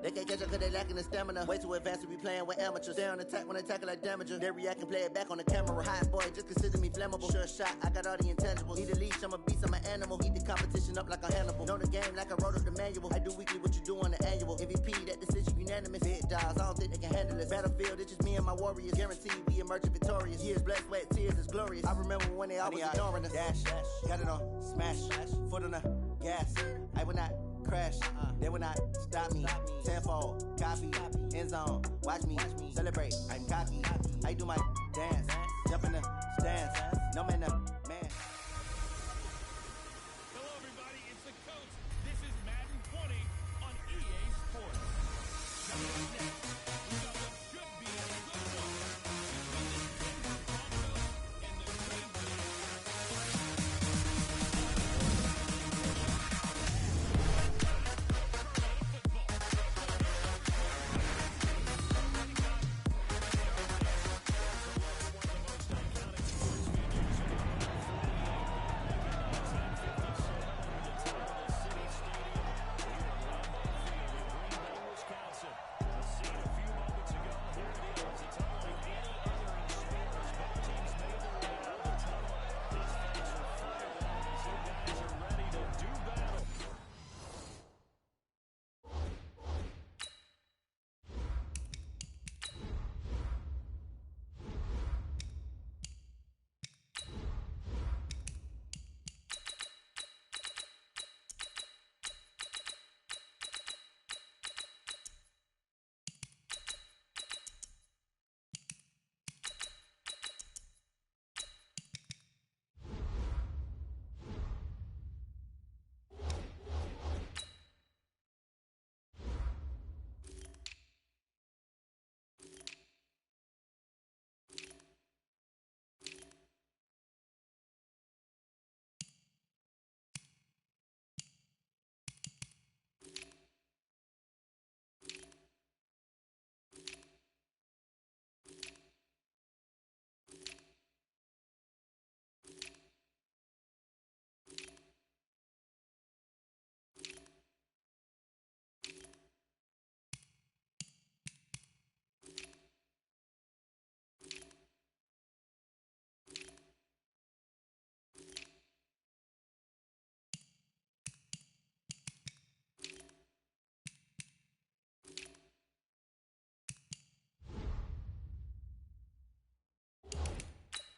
They can't catch up cause they lacking the stamina. Way too advanced to be playing with amateurs. Stay on attack when they tackle like damager. They react and play it back on the camera. Hot boy, just consider me flammable. Sure shot, I got all the intangibles. Need a leash, I'm a beast, I'm an animal. Eat the competition up like a Hannibal. Know the game like I wrote up the manual. I do weekly what you do on the annual. MVP, that decision unanimous. Big dogs, I don't think they can handle it. Battlefield, it's just me and my warriors. Guaranteed we emerge victorious. Years, blood, sweat, tears is glorious. I remember when they always ignoring us. Dash, got it on, smash, foot on the gas. I will not crash, they will not stop me. Tenfold, copy, end zone, watch me celebrate. I'm cocky, I do my dance, jump in the stands, no man, man. Hello everybody, it's the coach. This is Madden 20 on EA Sports. Coming up next, we got what should be a good one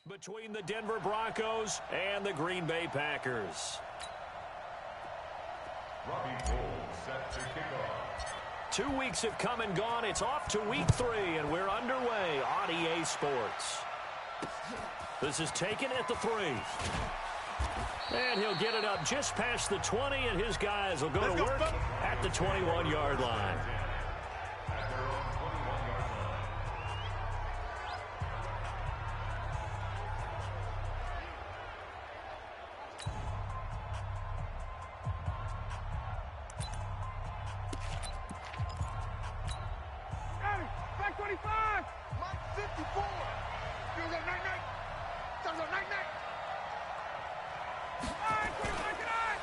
between the Denver Broncos and the Green Bay between the Denver Broncos and the Green Bay Packers. Robjr22's set to kick off. 2 weeks have come and gone. It's off to week 3, and we're underway on EA Sports. This is taken at the 3. And he'll get it up just past the 20, and his guys will go to work at the 21-yard line.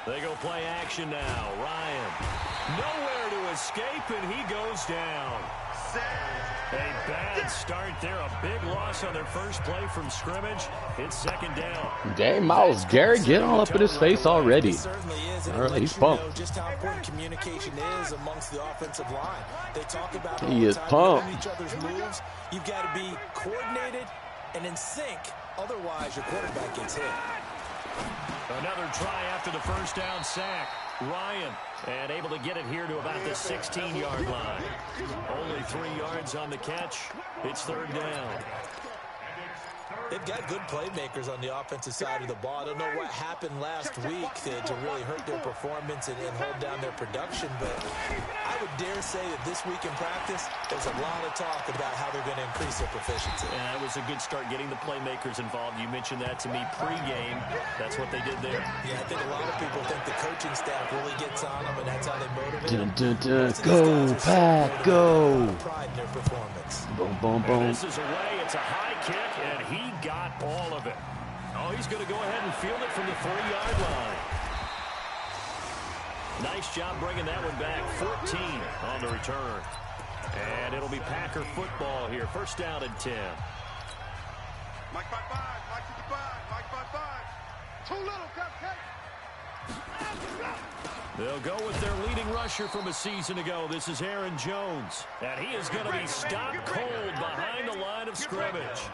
They go play action now. Ryan. Nowhere to escape, and he goes down. A bad start there. A big loss on their first play from scrimmage. It's second down. Dang, Myles Garrett getting all up in his face already. Certainly is. All right, he's pumped. Just how important communication is amongst the offensive line. They talk about he is pumped. each other's moves. You've got to be coordinated and in sync. Otherwise, your quarterback gets hit. Another try after the first down sack. Ryan, and able to get it here to about the 16-yard line. Only 3 yards on the catch. It's third down. They've got good playmakers on the offensive side of the ball. I don't know what happened last week to really hurt their performance and hold down their production, but I would dare say that this week in practice, there's a lot of talk about how they're going to increase their proficiency. And that was a good start getting the playmakers involved. You mentioned that to me pregame. That's what they did there. Yeah, I think a lot of people think the coaching staff really gets on them, and that's how they motivate them. Go, Pack, go. Pride in their performance. Boom, boom, boom. This is away. It's a high kick, and he got all of it. Oh, he's going to go ahead and field it from the 3-yard line. Nice job bringing that one back. 14 on the return. And it'll be Packer football here. First down and 10. Mike 5-5. Mike to the 5. Mike 5-5. Too little, cupcake. They'll go with their leading rusher from a season ago. This is Aaron Jones. And he is going to be stopped cold behind the line of scrimmage.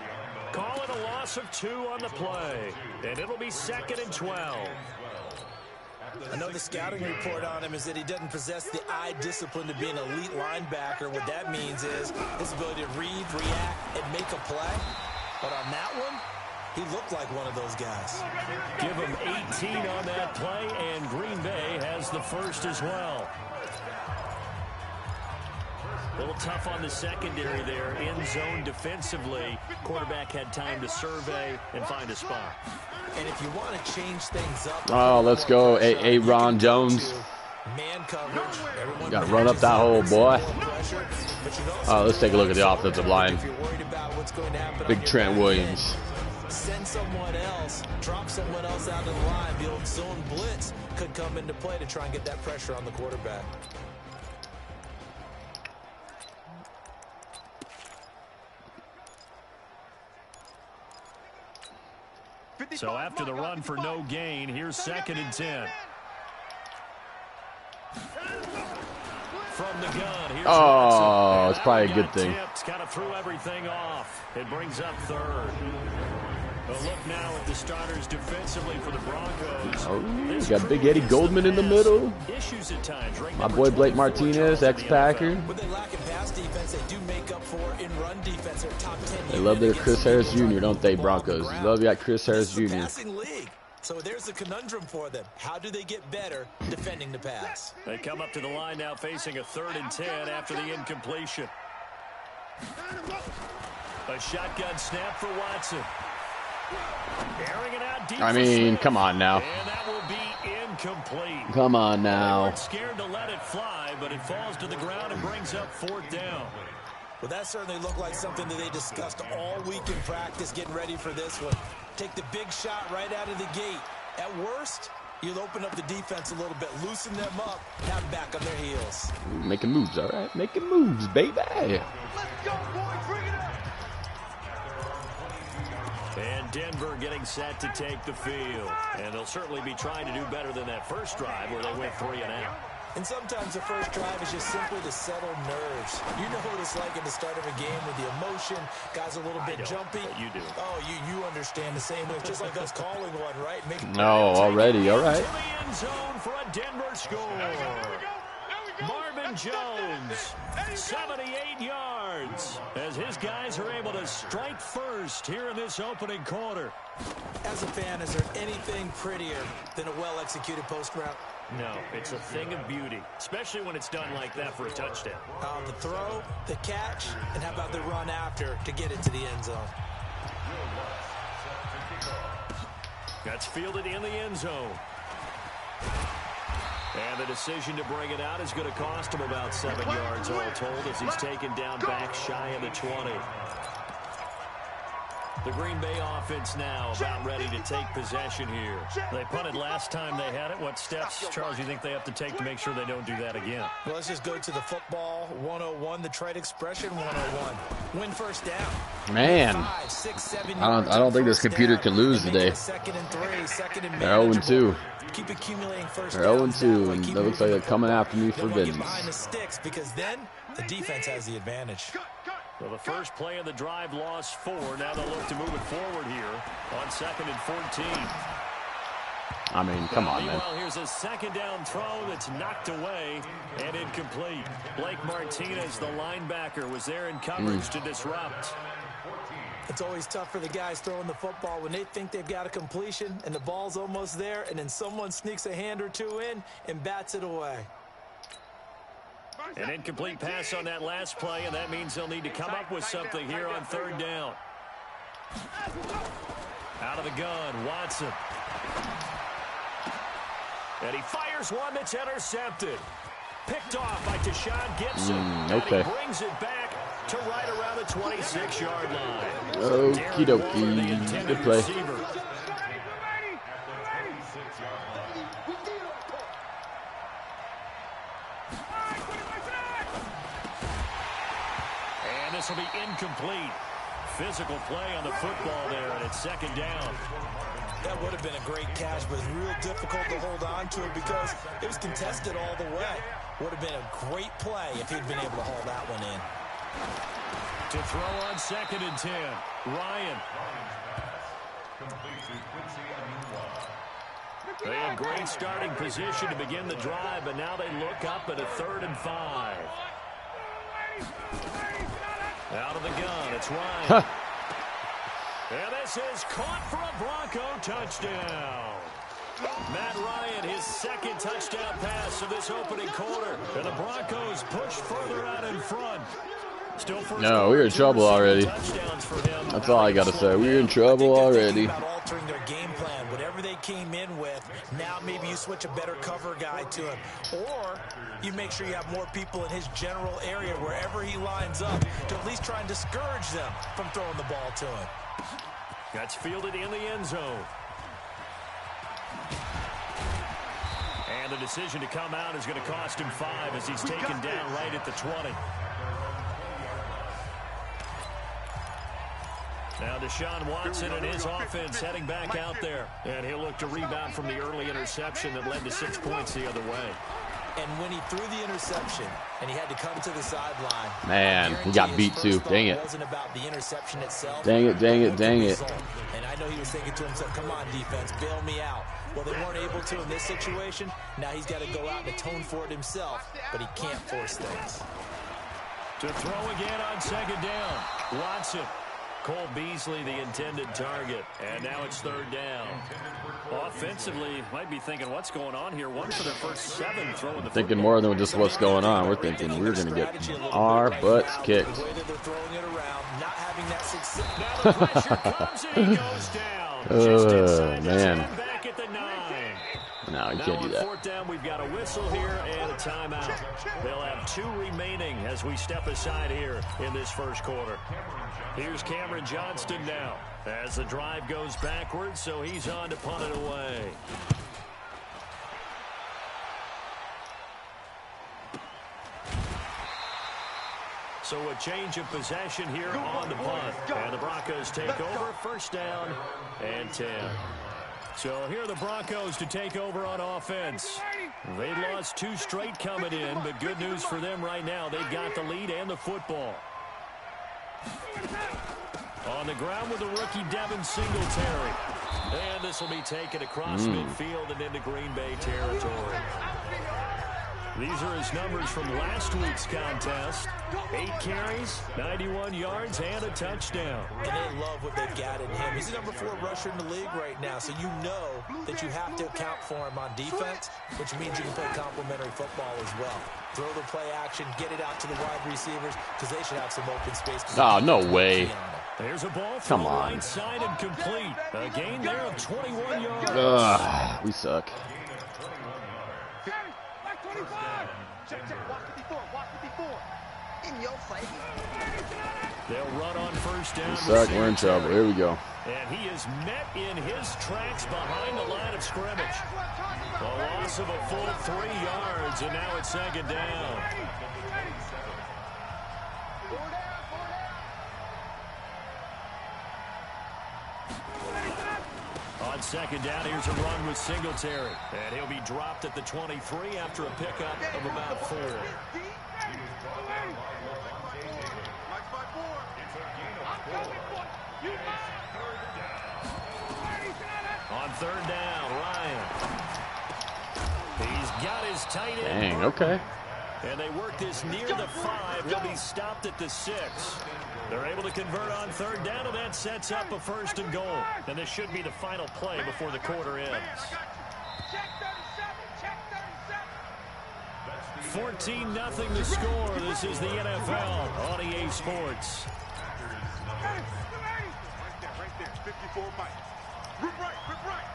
Call it a loss of 2 on the play. And it'll be 2nd and 12. I know the scouting report on him is that he doesn't possess the eye discipline to be an elite linebacker. What that means is his ability to read, react, and make a play. But on that one, he looked like one of those guys. Give him 18 on that play, and Green Bay has the first as well. A little tough on the secondary there. In zone defensively. Quarterback had time to survey and find a spot. And if you want to change things up. Oh, let's go. A Ron Jones. Man coverage. Got to run up that hole, boy. Oh, let's take a look at the offensive line. Big Trent Williams. Send someone else, drop someone else out of the line. The old zone blitz could come into play to try and get that pressure on the quarterback. So after the run for no gain, here's 2nd and 10. From the gun, here's Oh, it's probably a good thing. Kind of threw everything off. It brings up 3rd. We'll look now at the starters defensively for the Broncos. Oh, you got Big Eddie Goldman in the middle. Issues at times. My boy Blake Martinez, ex-Packer. When they lack in pass defense, they do make up for in run defense. They're top 10. They love their Chris Harris Jr., don't they, Broncos? Love that Chris Harris Jr. Passing league. So there's the conundrum for them. How do they get better defending the pass? They come up to the line now facing a 3rd and 10 after the incompletion. A shotgun snap for Watson. Airing it out deep. I mean, come on now. And that will be incomplete. Come on now. They weren't scared to let it fly, but it falls to the ground and brings up 4th down. Well, that certainly looked like something that they discussed all week in practice, getting ready for this one. Take the big shot right out of the gate. At worst, you'll open up the defense a little bit, loosen them up, have them back on their heels. Making moves, all right? Making moves, baby. Let's go, boys. Bring it up. And Denver getting set to take the field. And they'll certainly be trying to do better than that first drive where they went 3 and out. And sometimes the first drive is just simply to settle nerves. You know what it's like at the start of a game with the emotion. Guys are a little bit jumpy. You do. Oh, you understand the same way. It's just like us calling one, right? No, already. All right. To the end zone for a Denver score. Marvin Jones, 78 yards, as his guys are able to strike first here in this opening quarter. As a fan, is there anything prettier than a well-executed post route? No, it's a thing of beauty, especially when it's done like that for a touchdown. The throw, the catch, and how about the run after to get it to the end zone? That's fielded in the end zone. And the decision to bring it out is going to cost him about 7 yards all told as he's taken down back shy of the 20. The Green Bay offense now about ready to take possession here. They punted last time they had it. What steps, Charles, do you think they have to take to make sure they don't do that again? Well, let's just go to the football 101, the trade expression 101. Win first down. Man, 5, 6, 7 I don't think this computer can lose today. Second and 3, second and They're 0-2. Keep accumulating first They're downs 0-2, that way. and Keep that looks like they're coming after me They for want to get business. behind the sticks because then the defense has the advantage. So the first play of the drive lost 4. Now they'll look to move it forward here on 2nd and 14. I mean, come on, man. Meanwhile, here's a 2nd down throw that's knocked away and incomplete. Blake Martinez, the linebacker, was there in coverage to disrupt. It's always tough for the guys throwing the football when they think they've got a completion and the ball's almost there, and then someone sneaks a hand or two in and bats it away. An incomplete pass on that last play, and that means they'll need to come up with something here on 3rd down. Out of the gun, Watson. And he fires one that's intercepted. Picked off by Deshaun Gibson. Okay. And he brings it back to right around the 26-yard line. Okie dokie. Good play. this will be incomplete. Physical play on the football there, and it's second down. That would have been a great catch, but it's real difficult to hold on to it because it was contested all the way. Would have been a great play if he'd been able to haul that one in. To throw on 2nd and 10, Ryan. They have great starting position to begin the drive, but now they look up at a 3rd and 5. Out of the gun, it's Ryan. And this is caught for a Bronco touchdown. Matt Ryan, his 2nd touchdown pass of this opening quarter. And the Broncos push further out in front. Still first. No, we're in trouble already. That's all I got to say. We're in trouble already. Altering their game plan, whatever they came in with, now maybe you switch a better cover guy to him. Or you make sure you have more people in his general area wherever he lines up to at least try and discourage them from throwing the ball to him. That's fielded in the end zone. And the decision to come out is going to cost him 5 as he's taken down right at the 20. Now Deshaun Watson and his offense heading back out there. And he'll look to rebound from the early interception that led to 6 points the other way. And when he threw the interception and he had to come to the sideline, man, he got beat too. Dang it. Wasn't about the interception itself. Dang it, dang it, dang it. And I know he was thinking to himself, come on, defense, bail me out. Well, they weren't able to in this situation. Now he's got to go out and atone for it himself, but he can't force things. To throw again on 2nd down, Watson. Cole Beasley, the intended target. And now it's 3rd down. Offensively, might be thinking, what's going on here? 1 for their first 7 throwing the thinking more than just what's going on. We're thinking we're going to get our butts kicked. The way that they're throwing it around, not having that success. Now the pressure comes and he goes down. Just inside the 10, back at the 9. No, you now can't do that. 4th down, we've got a whistle here and a timeout. They'll have 2 remaining as we step aside here in this first quarter. Here's Cameron Johnston now as the drive goes backwards, so he's on to punt it away. So a change of possession here on the punt. And the Broncos take over, 1st down and 10. So here are the Broncos to take over on offense. They lost 2 straight coming in, but good news for them right now. They've got the lead and the football. On the ground with the rookie Devin Singletary. And this will be taken across midfield and into Green Bay territory. These are his numbers from last week's contest. 8 carries, 91 yards, and a touchdown. And they love what they've got in him. He's the number 4 rusher in the league right now, so you know that you have to account for him on defense, which means you can play complementary football as well. Throw the play action, get it out to the wide receivers, because they should have some open space. Oh, no way. There's a ball from the right side and complete. A gain there of 21 yards. We suck. They'll run on 1st down. We suck. We're in trouble. Here we go. And he is met in his tracks behind the line of scrimmage. A loss of a full 3 yards, and now it's 2nd down. On 2nd down, here's a run with Singletary. And he'll be dropped at the 23 after a pickup of about 4. On 3rd down, Ryan. He's got his tight end. Dang, okay. And they work this near the 5. He'll be stopped at the 6. They're able to convert on 3rd down, and that sets up a 1st and goal. And this should be the final play before the quarter ends. 14-0 the score. This is the NFL on EA Sports. Right there, 54 Mike. Rip right, rip right.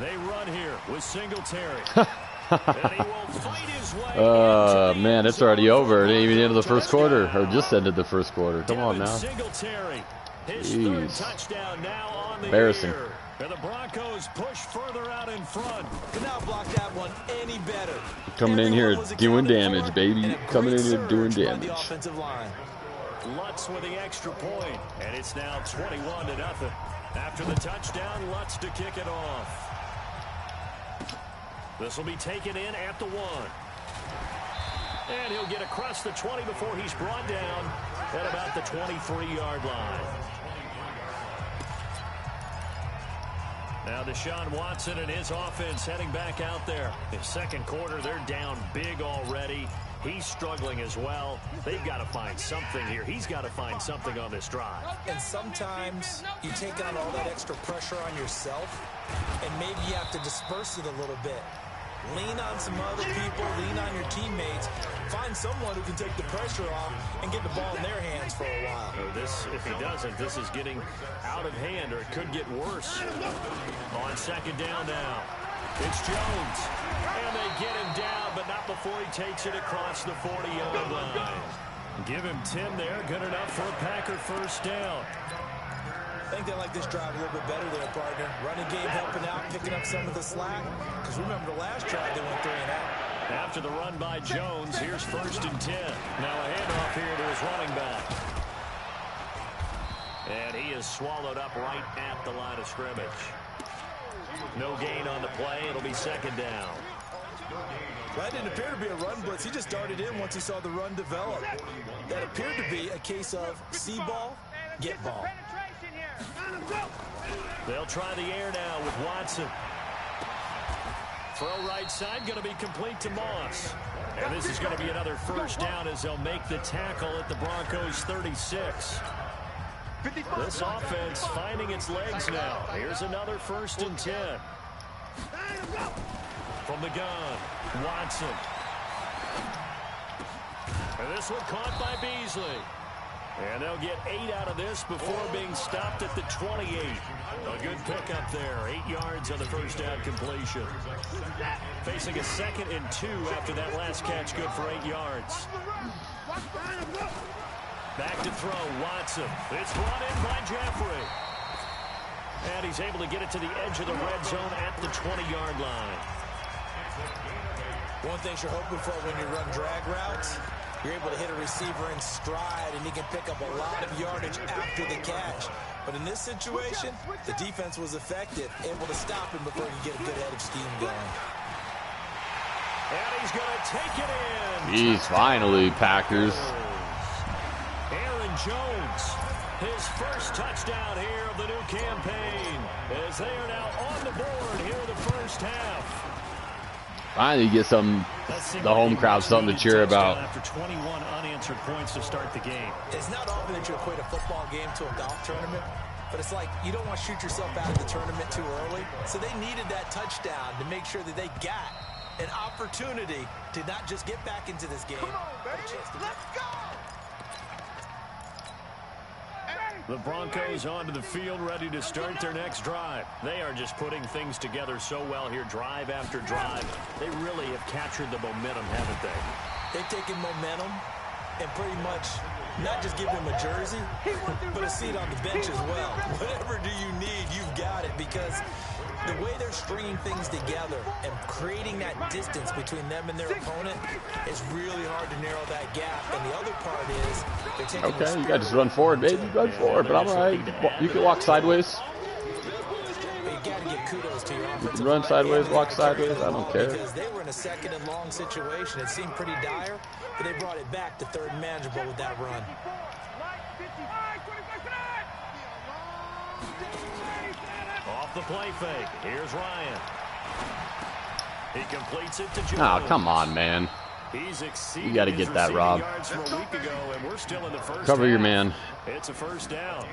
They run here with Singletary. And he will fight his way man, it's already over. It ain't even into the first quarter, or just ended the first quarter. Come on now. Singletary, his Jeez. 3rd touchdown now on the Embarrassing. year. And the Broncos push further out in front. Could not block that one any better. Coming in here doing damage, baby. Coming in here doing damage. The offensive line. Lutz with the extra point, and it's now 21-0. After the touchdown, Lutz to kick it off. This will be taken in at the 1. And he'll get across the 20 before he's brought down at about the 23-yard line. Now Deshaun Watson and his offense heading back out there. In second quarter, they're down big already. He's struggling as well. They've got to find something here. He's got to find something on this drive. And sometimes you take on all that extra pressure on yourself, and maybe you have to disperse it a little bit. Lean on some other people, lean on your teammates. Find someone who can take the pressure off and get the ball in their hands for a while. If he doesn't, this is getting out of hand, or it could get worse. On second down now, it's Jones. And they get him down, but not before he takes it across the 40-yard line. Give him 10 there, good enough for a Packer first down. I think they like this drive a little bit better there, partner. Running game helping out, picking up some of the slack. Because remember the last drive, they went 3 and out. After the run by Jones, here's 1st and 10. Now a handoff here to his running back. And he is swallowed up right at the line of scrimmage. No gain on the play. It'll be second down. That didn't appear to be a run blitz. He just darted in once he saw the run develop. That appeared to be a case of see ball, get ball. They'll try the air now with Watson. Throw right side, going to be complete to Moss. And this is going to be another first down as they'll make the tackle at the Broncos 36. This offense finding its legs now. Here's another 1st and 10. From the gun, Watson. And this one caught by Beasley. And they'll get 8 out of this before being stopped at the 28. A good pickup there. 8 yards on the first down completion. Facing a 2nd and 2 after that last catch, good for 8 yards. Back to throw, Watson. It's brought in by Jeffrey. And he's able to get it to the edge of the red zone at the 20-yard line. One thing you're hoping for when you run drag routes, you're able to hit a receiver in stride, and he can pick up a lot of yardage after the catch. But in this situation, the defense was effective, able to stop him before he could get a good head of steam going. And he's going to take it in. He's finally, Packers. Aaron Jones, his first touchdown here of the new campaign, as they are now on the board here in the first half. Finally get some, the home crowd something to cheer about. After 21 unanswered points to start the game. It's not often that you equate a football game to a golf tournament, but it's like you don't want to shoot yourself out of the tournament too early. So they needed that touchdown to make sure that they got an opportunity to not just get back into this game. Come on, baby. Let's go! The Broncos onto the field, ready to start their next drive. They are just putting things together so well here, drive after drive. They really have captured the momentum, haven't they? They've taken momentum and pretty much not just give him a jersey, but a seat on the bench as well. Whatever do you need, you've got it, because the way they're stringing things together and creating that distance between them and their opponent is really hard to narrow that gap. And the other part is they're taking okay, you got to just run forward, baby. Run forward, but I'm all right. You can walk sideways. You got to give kudos to your offensive line. You can run sideways, walk sideways. I don't care. Because they were in a 2nd and long situation. It seemed pretty dire, but they brought it back to 3rd and manageable with that run. Off the play fake. Here's Ryan. He completes it to Jones. Oh, come on, man. He's You got to get that, Rob. From a week ago, and we're still in the first Cover half. your man. It's a first down.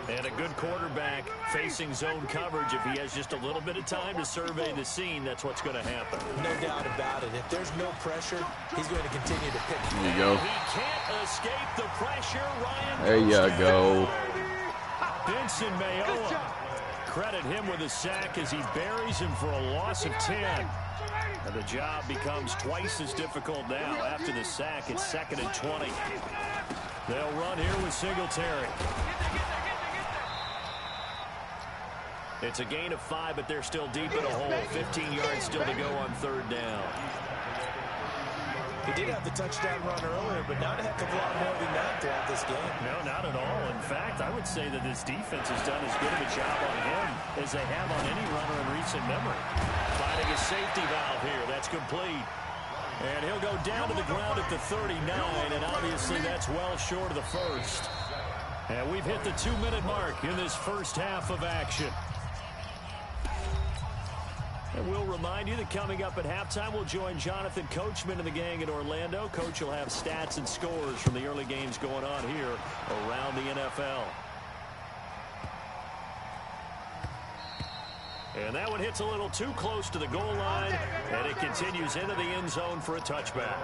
And a good quarterback facing zone coverage. If he has just a little bit of time to survey the scene, that's what's going to happen. No doubt about it. If there's no pressure, he's going to continue to pick. There you go. He can't escape the pressure. Ryan. There you go. Benson Mayoa. Credit him with a sack as he buries him for a loss of 10. And the job becomes twice as difficult now. After the sack, it's 2nd and 20. They'll run here with Singletary. It's a gain of 5, but they're still deep in a hole. 15 yards still to go on 3rd down. He did have the touchdown run earlier, but not a heck of a lot more than that throughout this game. No, not at all. In fact, I would say that this defense has done as good of a job on him as they have on any runner in recent memory. Finding a safety valve here. That's complete. And he'll go down to the ground at the 39, and obviously that's well short of the first. And we've hit the 2-minute mark in this first half of action. And we'll remind you that coming up at halftime, we'll join Jonathan Coachman and the gang in Orlando. Coach will have stats and scores from the early games going on here around the NFL. And that one hits a little too close to the goal line, and it continues into the end zone for a touchback.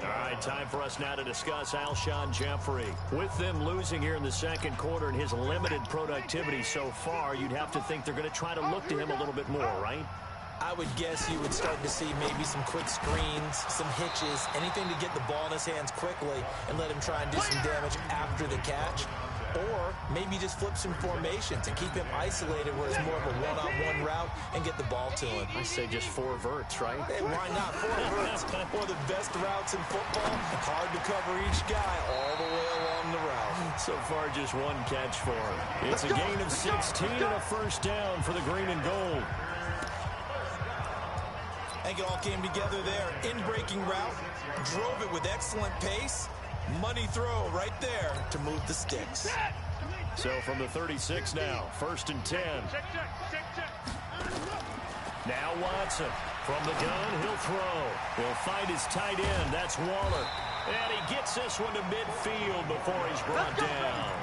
All right, time for us now to discuss Alshon Jeffrey. With them losing here in the second quarter and his limited productivity so far, you'd have to think they're going to try to look to him a little bit more, right? I would guess you would start to see maybe some quick screens, some hitches, anything to get the ball in his hands quickly and let him try and do some damage after the catch. Or maybe just flip some formations and keep him isolated where it's more of a one-on-one route and get the ball to him. I say just 4 verts, right? Hey, why not 4 verts? One of the best routes in football. Hard to cover each guy all the way along the route. So far, just 1 catch for him. It's a gain of 16 and a first down for the green and gold. I think it all came together there. In-breaking route, drove it with excellent pace. Money throw right there to move the sticks. So from the 36 now, 1st and 10. Now Watson from the gun, he'll throw. He'll find his tight end, that's Waller. And he gets this one to midfield before he's brought down.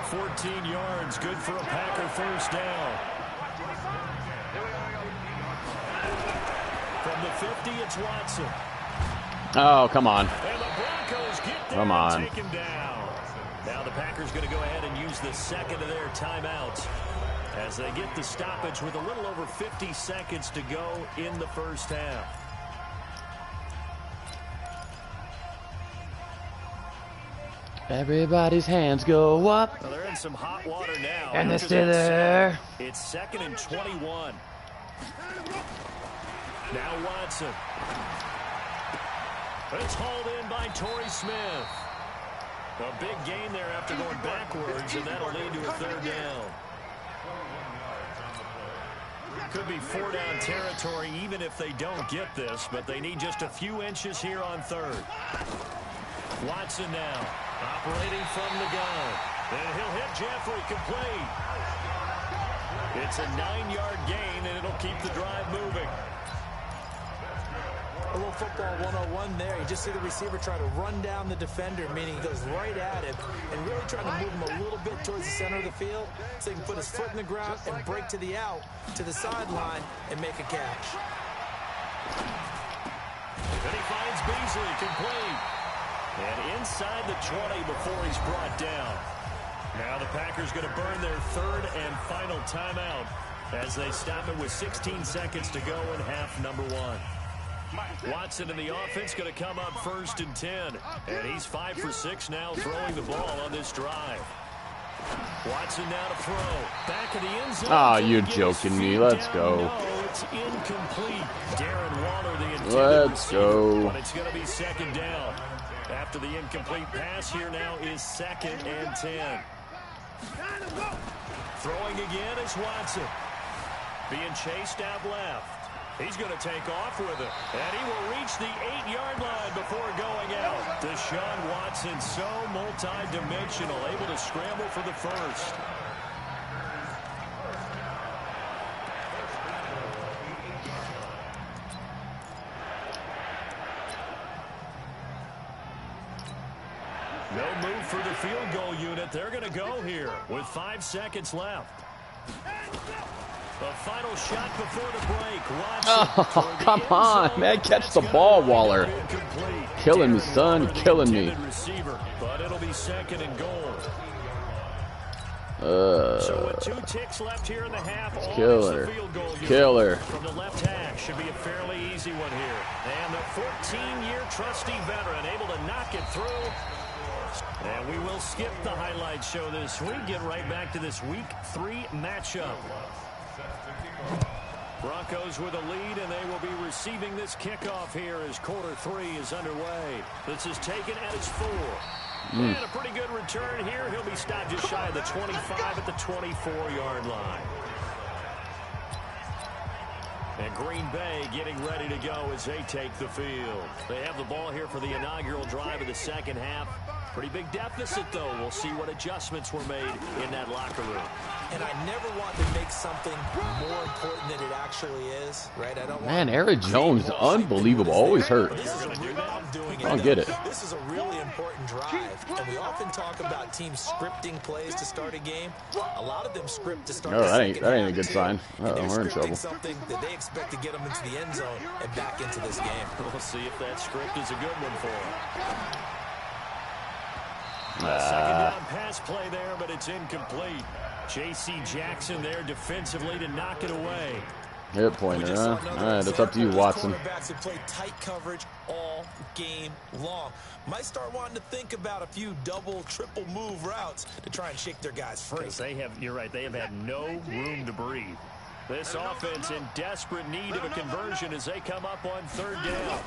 14 yards, good for a Packer first down. From the 50, it's Watson. Oh, come on. And the Broncos get there and take him down. Now the Packers going to go ahead and use the second of their timeouts as they get the stoppage with a little over 50 seconds to go in the first half. Everybody's hands go up. Well, they're in some hot water now. And they're still there. It's 2nd and 21. Now Watson. It's hauled in by Torrey Smith. A big gain there after going backwards, and that'll lead to a 3rd down. Could be 4-down territory even if they don't get this, but they need just a few inches here on 3rd. Watson now, operating from the gun. And he'll hit Jeffrey complete. It's a 9-yard gain, and it'll keep the drive moving. A little football 101 there. You just see the receiver try to run down the defender, meaning he goes right at him and really trying to move him a little bit towards the center of the field so he can put his foot in the ground and break to the out, to the sideline, and make a catch. And he finds Beasley complete. And inside the 20 before he's brought down. Now the Packers going to burn their 3rd and final timeout as they stop it with 16 seconds to go in half number 1. Watson in the offense going to come up 1st and 10. And he's 5 for 6 now throwing the ball on this drive. Watson now to throw. Back of the end zone. Ah, you're joking me. Let's go. No, it's incomplete. Darren Waller, the intended Let's receiver, go. but it's going to be 2nd down. After the incomplete pass, here now is 2nd and 10. Throwing again is Watson. Being chased out left. He's going to take off with it. And he will reach the 8-yard line before going out. Deshaun Watson, so multi-dimensional, able to scramble for the first. No move for the field goal unit. They're going to go here with 5 seconds left. The final shot before the break. Watson. Oh, come on, man. Catch the ball, Waller. Killing me, son. Killing me. Receiver, but it'll be 2nd and goal. So with 2 ticks left here in the half, killer. Killer. From the left hash should be a fairly easy one here. And the 14-year trusty veteran able to knock it through. And we will skip the highlight show this week. Get right back to this Week 3 matchup. Broncos with a lead, and they will be receiving this kickoff here as quarter 3 is underway. This is taken at his 4. And a pretty good return here. He'll be stopped just shy of the 25 at the 24-yard line. And Green Bay getting ready to go as they take the field. They have the ball here for the inaugural drive of the second half. Pretty big deficit, though. We'll see what adjustments were made in that locker room. And I never want to make something more important than it actually is, right? I don't Man, Aaron Jones, unbelievable. Always hurt. I don't get it. This is a really important drive, and we often talk about teams scripting plays to start a game. A lot of them script to start. Oh, that ain't a good sign. We're in trouble. Something that they expect to get them into the end zone and back into this game. We'll see if that script is a good one for them. Second down pass play there, but it's incomplete. J.C. Jackson there defensively to knock it away. Hit pointer, huh? All right, it's up to you, Watson. Quarterbacks have played tight coverage all game long. Might start wanting to think about a few double, triple move routes to try and shake their guys free. You're right, they have had no room to breathe. This offense in desperate need of a conversion as they come up on third down.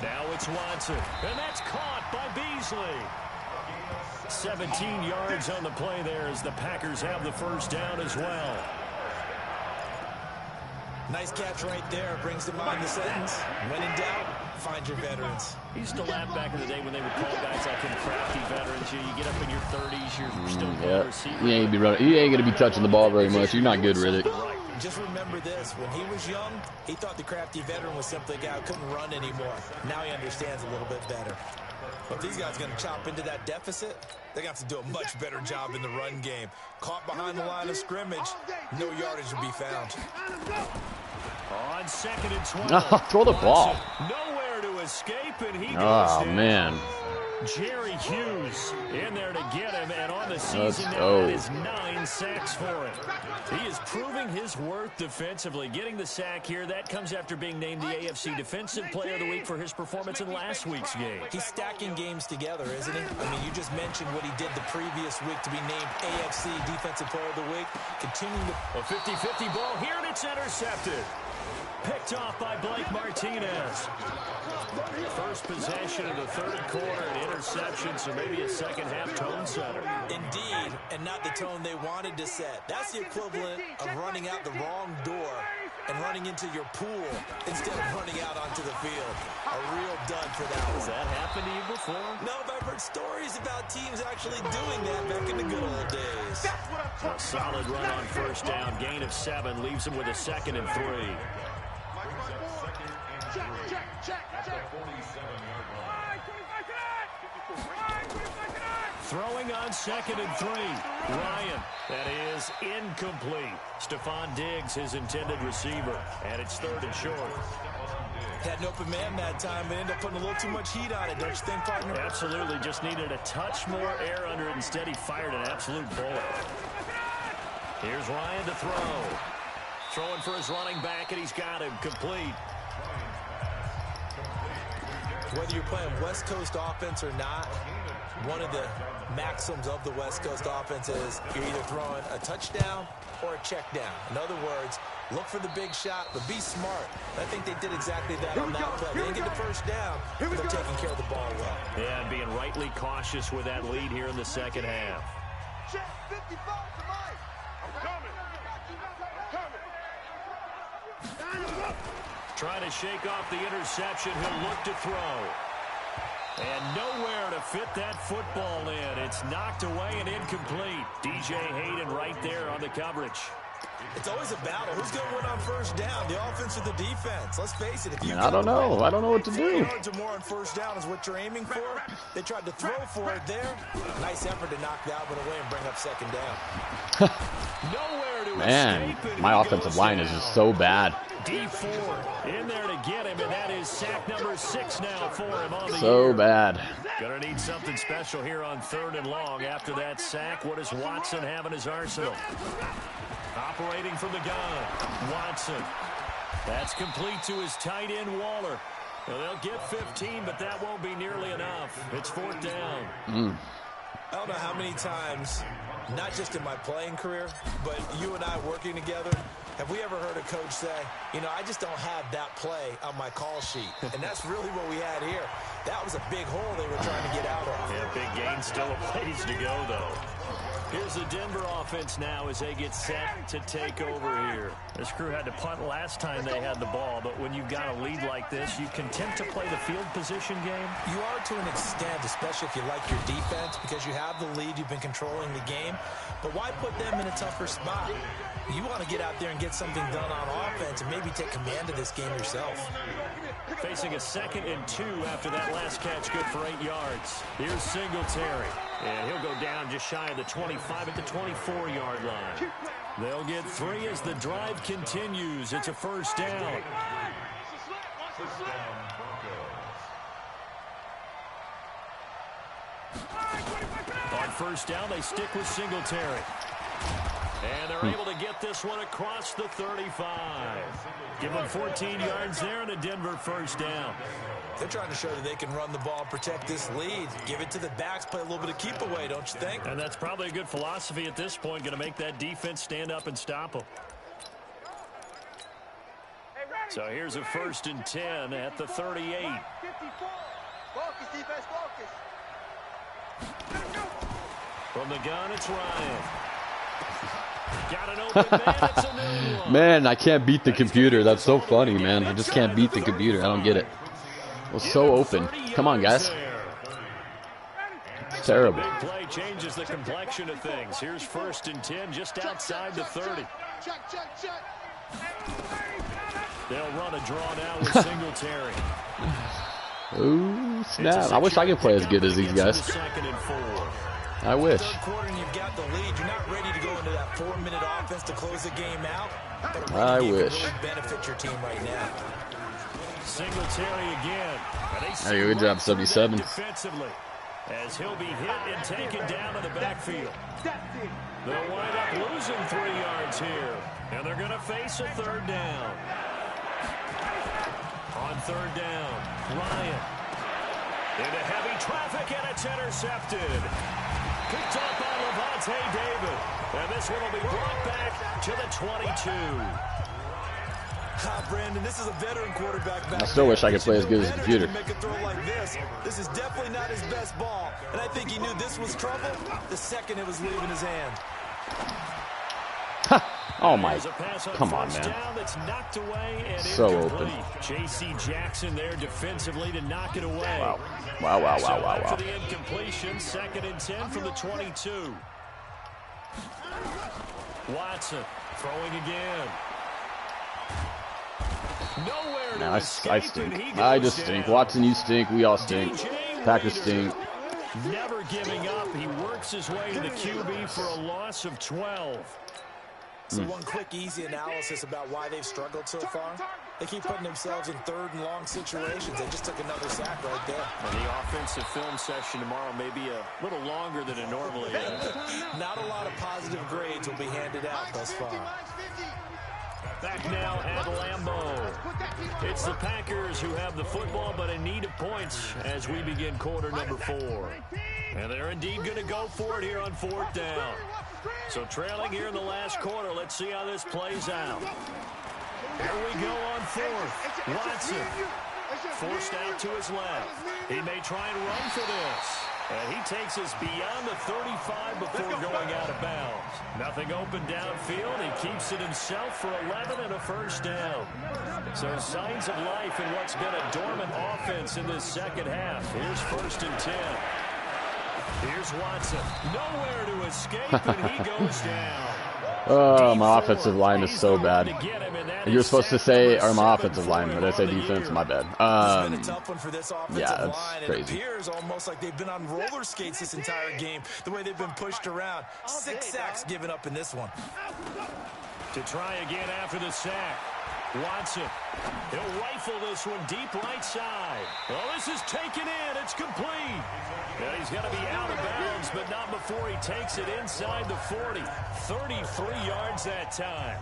Now it's Watson, and that's caught by Beasley. 17 yards on the play there as the Packers have the first down as well. Nice catch right there. Brings to mind the sentence. When in doubt, find your veterans. He used to laugh back in the day when they would call guys like him crafty veterans. You get up in your 30s, you're still going to receive. You ain't going to be touching the ball very much. You're not good with it. Just remember this. When he was young, he thought the crafty veteran was simply a guy who couldn't run anymore. Now he understands a little bit better. But these guys are going to chop into that deficit. They're going to have to do a much better job in the run game. Caught behind the line of scrimmage, no yardage to be found. On second and 20. Throw the ball. Nowhere to escape, and he goes down. Man. Jerry Hughes in there to get him, and on the season now, that is 9 sacks for him. He is proving his worth defensively. Getting the sack here, that comes after being named the AFC Defensive Player of the Week for his performance in last week's game. He's stacking games together, isn't he? I mean, you just mentioned what he did the previous week to be named AFC Defensive Player of the Week. Continuing a 50-50 ball here, and it's intercepted. Picked off by Blake Martinez. First possession of the third quarter, an interception, so maybe a second-half tone setter. Indeed, and not the tone they wanted to set. That's the equivalent of running out the wrong door and running into your pool instead of running out onto the field. A real dud for that one. Has that happened to you before? No, but I've heard stories about teams actually doing that back in the good old days. A solid run on first down. Gain of 7 leaves him with a 2nd and 3. Throwing on 2nd and 3. Ryan, that is incomplete. Stephon Diggs, his intended receiver, and it's 3rd and short. Had an open man that time, but ended up putting a little too much heat on it, don't you think, partner? Absolutely, just needed a touch more air under it. Instead, he fired an absolute bullet. Here's Ryan to throw. Throwing for his running back, and he's got him complete. Whether you're playing West Coast offense or not, one of the maxims of the West Coast offense is you're either throwing a touchdown or a check down. In other words, look for the big shot, but be smart. I think they did exactly that on that play. They didn't get the first down, but they're taking care of the ball well. Yeah, and being rightly cautious with that lead here in the second half. Check 55 to Mike. I'm coming. Trying to shake off the interception. He'll look to throw. And nowhere to fit that football in. It's knocked away and incomplete. DJ Hayden right there on the coverage. It's always a battle. Who's going to win on first down, the offense or the defense? Let's face it. If you I don't know. I don't know what to do. Yards or more on first down is what you're aiming for. They tried to throw for it there. Nice effort to knock that one away and bring up second down. Nowhere to Man, escape. my offensive line is just so bad. D4 in there to get him, and that is sack number 6 now for him on the So year. bad. Gonna need something special here on 3rd and long. After that sack, what does Watson have in his arsenal? Operating from the gun, Watson. That's complete to his tight end, Waller. Well, they'll get 15, but that won't be nearly enough. It's 4th down. I don't know how many times not just in my playing career, but you and I working together. Have we ever heard a coach say, you know, I just don't have that play on my call sheet? And that's really what we had here. That was a big hole they were trying to get out of. Yeah, big gain, still a ways to go, though. Here's the Denver offense now as they get set to take over here. This crew had to punt last time they had the ball, but when you've got a lead like this, you content to play the field position game? You are to an extent, especially if you like your defense, because you have the lead, you've been controlling the game. But why put them in a tougher spot? You want to get out there and get something done on offense and maybe take command of this game yourself. Facing a 2nd and 2 after that last catch, good for 8 yards. Here's Singletary, and he'll go down just shy of the 25 at the 24-yard line. They'll get 3 as the drive continues. It's a first down. On first down, they stick with Singletary. And they're able to get this one across the 35. Give them 14 yards there and a Denver first down. They're trying to show that they can run the ball and protect this lead. Give it to the backs, play a little bit of keep away, don't you think? And that's probably a good philosophy at this point, going to make that defense stand up and stop them. So here's a 1st and 10 at the 38. Focus, defense, focus. From the gun, it's Ryan. Got an open man, it's a new one. Man, I can't beat the computer. That's so funny, man. I just can't beat the computer. I don't get it. It was so open. Come on, guys. It's terrible. Big play changes the complexion of things. Here's 1st and 10 just outside the 30. Check. They'll run a draw now with Singletary. Ooh, snap. I wish I could play as good as these guys. 2nd and 4. I wish. Third quarter and you've got the lead. You're not ready to go into that 4-minute offense to close the game out. But I wish. Really benefit your team right now. Singletary again. Hey, good job, 77. Defensively, as he'll be hit and taken down in the backfield. They'll wind up losing 3 yards here, and they're going to face a 3rd down. On 3rd down, Ryan into heavy traffic, and it's intercepted. Picked up by Levante David, and this one will be brought back to the 22. Brandon, this is a veteran quarterback back. I still wish I could play as good as the computer. Make a throw like this. This is definitely not his best ball, and I think he knew this was trouble the second it was leaving his hand. Oh my, come on, man. So open. J.C. Jackson there defensively to knock it away. Wow. So after the incompletion, 2nd and 10 from the 22. Watson throwing again. Nowhere Man, I stink. I just stink. Watson, you stink. We all stink. Packers stink. Never giving up. He works his way to the QB for a loss of 12. So one quick, easy analysis about why they've struggled so far. They keep putting themselves in 3rd and long situations. They just took another sack right there. And the offensive film session tomorrow may be a little longer than it normally is. Not a lot of positive grades will be handed out thus far. Back now at Lambeau. It's the Packers who have the football, but in need of points as we begin quarter number 4. And they're indeed going to go for it here on 4th down. So trailing here in the last quarter. Let's see how this plays out. Here we go on 4th. Watson forced out to his left. He may try and run for this. And he takes us beyond the 35 before going out of bounds. Nothing open downfield. He keeps it himself for 11 and a first down. So signs of life in what's been a dormant offense in this second half. Here's 1st and 10. Here's Watson. Nowhere to escape, and he goes down. Oh, my offensive line is so bad. You were supposed to say, or my offensive line, but I say defense, my bad. It's been a tough one for this offensive yeah, that's line. crazy. It appears almost like they've been on roller skates this entire game, the way they've been pushed around. 6 sacks given up in this one. To try again after the sack. Watson. He'll rifle this one deep right side. Well, this is taken in. It's complete. And he's going to be out of bounds, but not before he takes it inside the 40. 33 yards that time.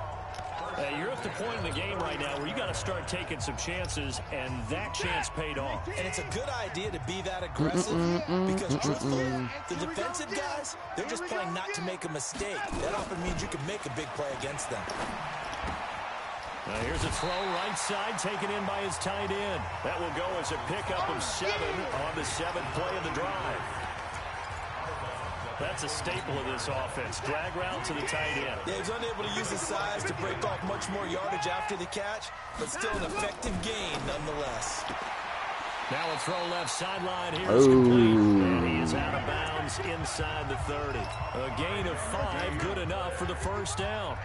You're at the point in the game right now where you got to start taking some chances, and that chance paid off. And it's a good idea to be that aggressive because truthfully, the defensive guys, they're just playing not to make a mistake. That often means you can make a big play against them. Now here's a throw right side taken in by his tight end. That will go as a pickup of 7 on the 7th play of the drive. That's a staple of this offense. Drag route to the tight end. Yeah, he's unable to use his size to break off much more yardage after the catch, but still an effective gain nonetheless. Now a throw left sideline. Here's complete. And he is out of bounds inside the 30. A gain of 5, good enough for the first down.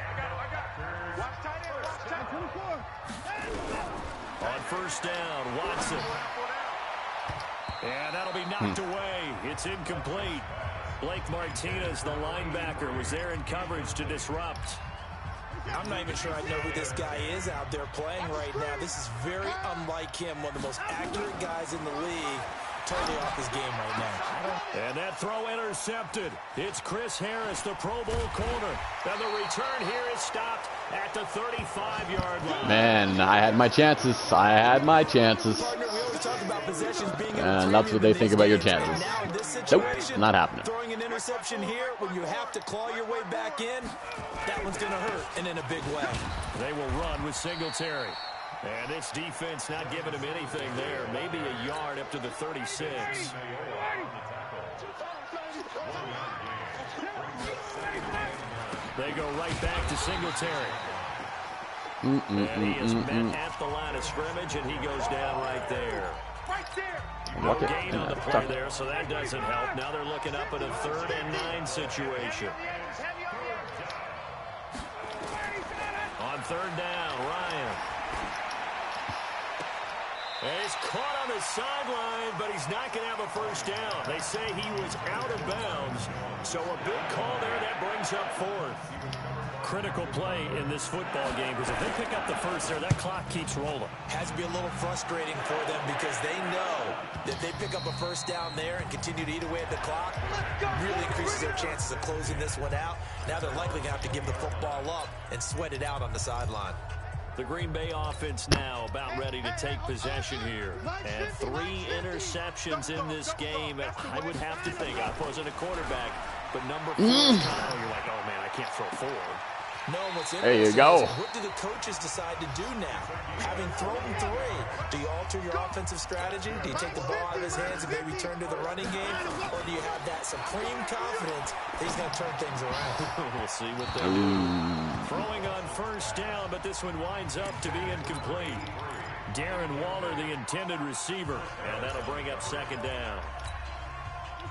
On first down, Watson. And that'll be knocked away. It's incomplete. Blake Martinez, the linebacker, was there in coverage to disrupt. I'm not even sure I know who this guy is out there playing right now. This is very unlike him, one of the most accurate guys in the league. Totally off his game right now. And that throw intercepted. It's Chris Harris, the Pro Bowl corner. And the return here is stopped at the 35-yard line. Man, I had my chances. I had my chances. And that's what they think about your chances. Nope, not happening. Throwing an interception here when you have to claw your way back in, that one's going to hurt, and in a big way. They will run with Singletary. And this defense not giving him anything there. Maybe a yard up to the 36. They go right back to Singletary. And he is met at the line of scrimmage, and he goes down right there. No gain on the play there, so that doesn't help. Now they're looking up at a 3rd and 9 situation. On 3rd down, Ryan. And he's caught on the sideline, but he's not going to have a first down. They say he was out of bounds, so a big call there that brings up 4th. Critical play in this football game, because if they pick up the first there, that clock keeps rolling. Has to be a little frustrating for them because they know that they pick up a first down there and continue to eat away at the clock, really increases their chances of closing this one out. Now they're likely going to have to give the football up and sweat it out on the sideline. The Green Bay offense now about ready to take possession here. And 3 interceptions in this game. I would have to think, I wasn't a quarterback, but number 4, you're like, oh man, I can't throw 4. No, what's there you go. What do the coaches decide to do now? Having thrown 3, do you alter your offensive strategy? Do you take the ball out of his hands and maybe turn to the running game? Or do you have that supreme confidence that he's going to turn things around? We'll see what they do. Throwing on first down, but this one winds up to be incomplete. Darren Waller, the intended receiver, and that'll bring up 2nd down.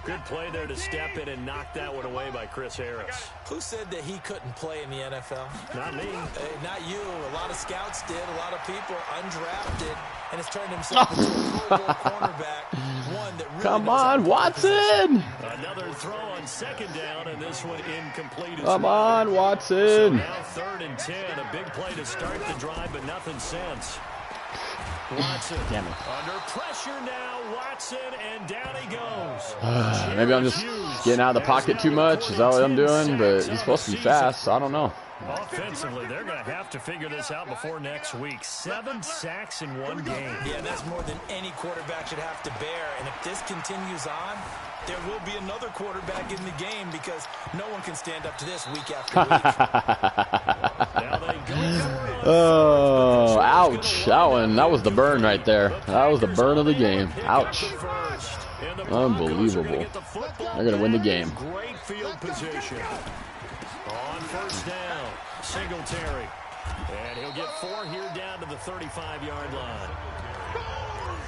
Good play there to step in and knock that one away by Chris Harris. Who said that he couldn't play in the NFL? Not me. Not you. A lot of scouts did. A lot of people undrafted. And has turned himself into a Pro Bowl cornerback. One that really Come on, Watson! Another throw on 2nd down, and this one incomplete. Come on, Watson! So now 3rd and 10. A big play to start the drive, but nothing since. Watson under pressure now. Watson, and down he goes. Maybe I'm just getting out of the pocket too much. Is that what I'm doing? But he's supposed to be fast, so I don't know. Offensively, they're going to have to figure this out before next week. 7 sacks in 1 game. Yeah, that's more than any quarterback should have to bear. And if this continues on, there will be another quarterback in the game because no one can stand up to this week after week. Now they go. Oh, ouch. That was the burn right there. That was the burn of the game. Ouch. Unbelievable. They're going to win the game. Great field position. On first down, Singletary. And he'll get 4 here down to the 35-yard line.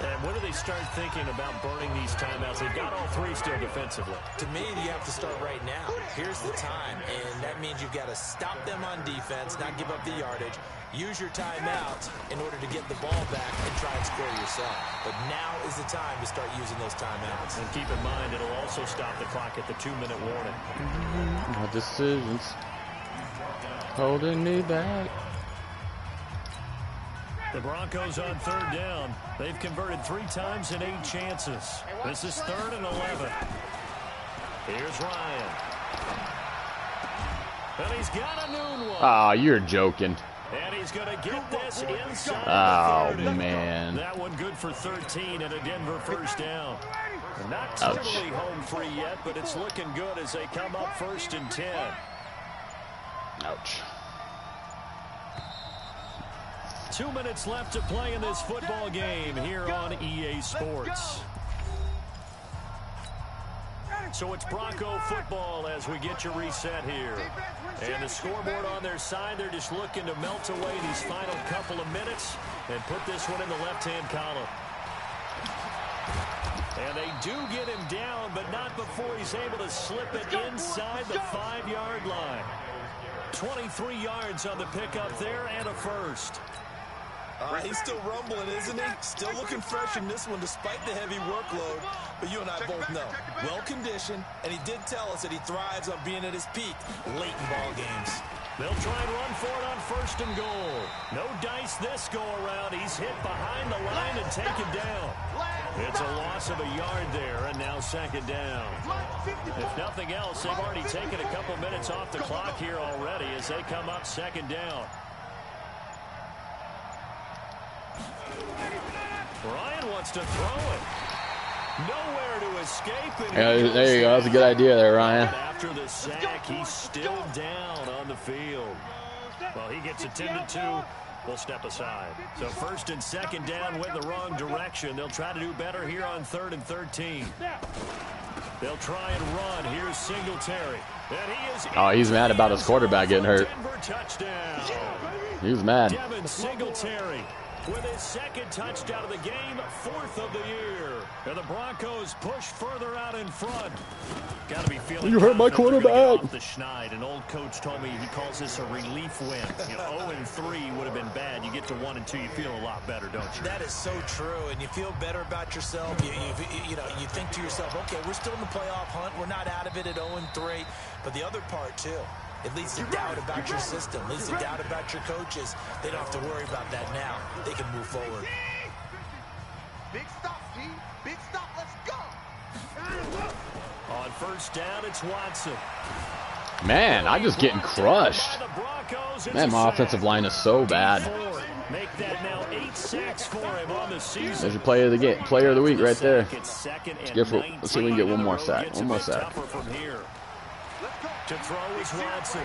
And when do they start thinking about burning these timeouts? They've got all 3 still defensively. To me, you have to start right now. Here's the time, and that means you've got to stop them on defense, not give up the yardage. Use your timeouts in order to get the ball back and try and score yourself. But now is the time to start using those timeouts. And keep in mind, it'll also stop the clock at the 2-minute warning. My decisions holding me back. The Broncos on 3rd down. They've converted 3 times in 8 chances. This is 3rd and 11. Here's Ryan. And he's got a noon one. Ah, you're joking. he's going to get this inside. Oh, the 30. man. That one good for 13 and a Denver first down. Not totally home free yet, but it's looking good as they come up 1st and 10. Ouch. 2 minutes left to play in this football game here on EA Sports. So it's Bronco football as we get you reset here. And the scoreboard on their side, they're just looking to melt away these final couple of minutes and put this one in the left-hand column. And they do get him down, but not before he's able to slip it inside the 5-yard line. 23 yards on the pickup there and a first. He's still rumbling, isn't he? Still looking fresh in this one despite the heavy workload. But you and I both know, well-conditioned, and he did tell us that he thrives on being at his peak late in ball games. They'll try and run for it on 1st and goal. No dice this go-around. He's hit behind the line and taken down. It's a loss of a yard there, and now 2nd down. If nothing else, they've already taken a couple minutes off the clock here already as they come up 2nd down. Ryan wants to throw it. Nowhere to escape. Yeah, there you go. That's a good idea there, Ryan. After the sack, he's still down on the field. Well, he gets attended to. We'll step aside. So 1st and 2nd down went the wrong direction. They'll try to do better here on 3rd and 13. They'll try and run. Here's Singletary. And he is he's mad about his quarterback getting hurt. Denver touchdown. He's mad. Devin Singletary with his 2nd touchdown of the game, 4th of the year. And the Broncos push further out in front. Got to be feeling you hurt my quarterback. Off the schneid. An old coach told me he calls this a relief win. 0-3 would have been bad. You get to 1-2, you feel a lot better, don't you? That is so true, and you feel better about yourself. You think to yourself, okay, we're still in the playoff hunt. We're not out of it at 0-3. But the other part too, it leads to doubt about your system, leads to doubt about your coaches. They don't have to worry about that now. They can move forward. Big stop, G. Big stop. Let's go. On 1st down, it's Watson. Man, I'm just getting crushed. Man, my offensive line is so bad. Make that now 8 sacks for him on the season. There's your player of the week right there. Let's see if we can get one more sack. One more sack. To throw is Watson.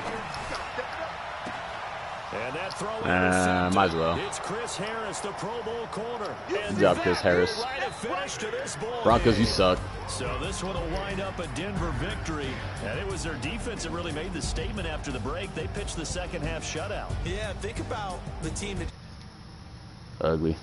And that throw might as well. It's Chris Harris, the Pro Bowl corner. Good job, Chris Harris. Broncos, you suck. So this one will wind up a Denver victory. And it was their defense that really made the statement after the break. They pitched the 2nd half shutout. Yeah, think about the team that... Ugly.